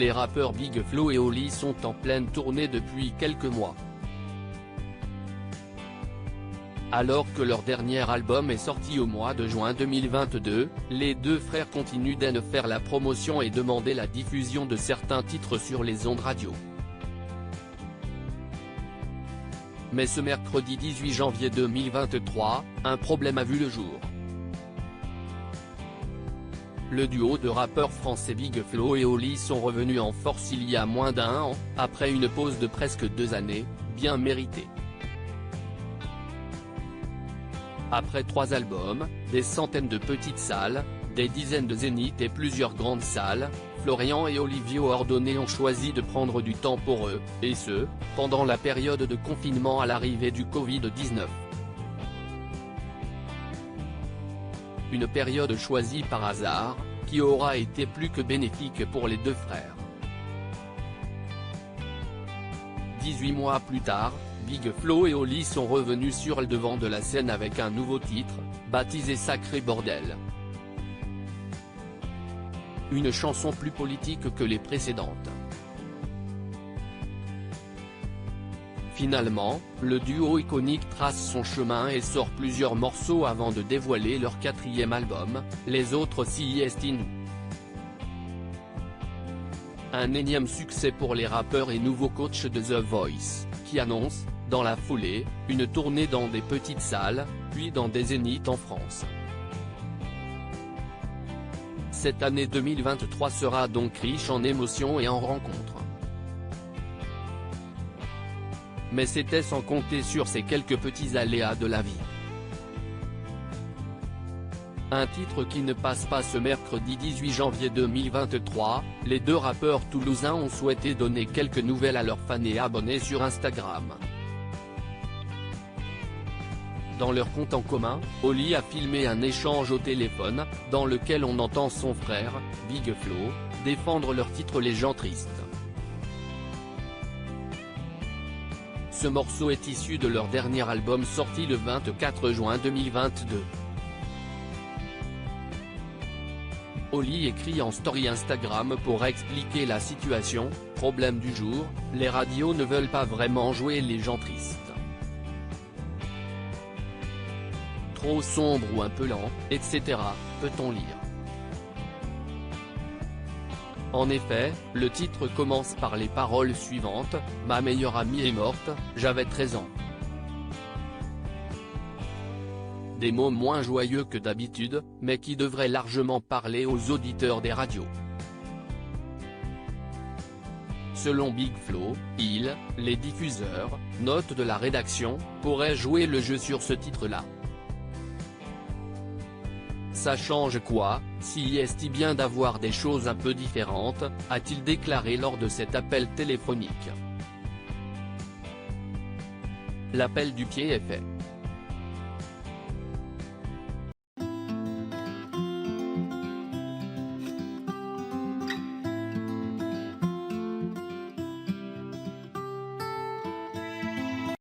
les rappeurs Big Flo et Oli sont en pleine tournée depuis quelques mois. Alors que leur dernier album est sorti au mois de juin 2022, les deux frères continuent d'en faire la promotion et demander la diffusion de certains titres sur les ondes radio. Mais ce mercredi 18 janvier 2023, un problème a vu le jour. Le duo de rappeurs français Big Flo et Oli sont revenus en force il y a moins d'un an, après une pause de presque 2 années, bien méritée. Après 3 albums, des centaines de petites salles, des dizaines de zéniths et plusieurs grandes salles, Florian et Olivier Ordonné ont choisi de prendre du temps pour eux, et ce, pendant la période de confinement à l'arrivée du Covid-19. Une période choisie par hasard, qui aura été plus que bénéfique pour les deux frères. 18 mois plus tard, Big Flo et Oli sont revenus sur le devant de la scène avec un nouveau titre, baptisé Sacré Bordel. Une chanson plus politique que les précédentes. Finalement, le duo iconique trace son chemin et sort plusieurs morceaux avant de dévoiler leur 4e album, Les Autres CIST Nous. Un énième succès pour les rappeurs et nouveaux coachs de The Voice, qui annonce, dans la foulée, une tournée dans des petites salles, puis dans des zéniths en France. Cette année 2023 sera donc riche en émotions et en rencontres. Mais c'était sans compter sur ces quelques petits aléas de la vie. Un titre qui ne passe pas ce mercredi 18 janvier 2023, les deux rappeurs toulousains ont souhaité donner quelques nouvelles à leurs fans et abonnés sur Instagram. Dans leur compte en commun, Oli a filmé un échange au téléphone, dans lequel on entend son frère, Big Flo, défendre leur titre Les gens tristes. Ce morceau est issu de leur dernier album sorti le 24 juin 2022. Oli écrit en story Instagram pour expliquer la situation, problème du jour, les radios ne veulent pas vraiment jouer les gens tristes. Trop sombre ou un peu lent, etc., peut-on lire. En effet, le titre commence par les paroles suivantes, « Ma meilleure amie est morte, j'avais 13 ans ». Des mots moins joyeux que d'habitude, mais qui devraient largement parler aux auditeurs des radios. Selon Big Flo, les diffuseurs, note de la rédaction, pourraient jouer le jeu sur ce titre-là. Ça change quoi, si est-il bien d'avoir des choses un peu différentes, a-t-il déclaré lors de cet appel téléphonique. L'appel du pied est fait.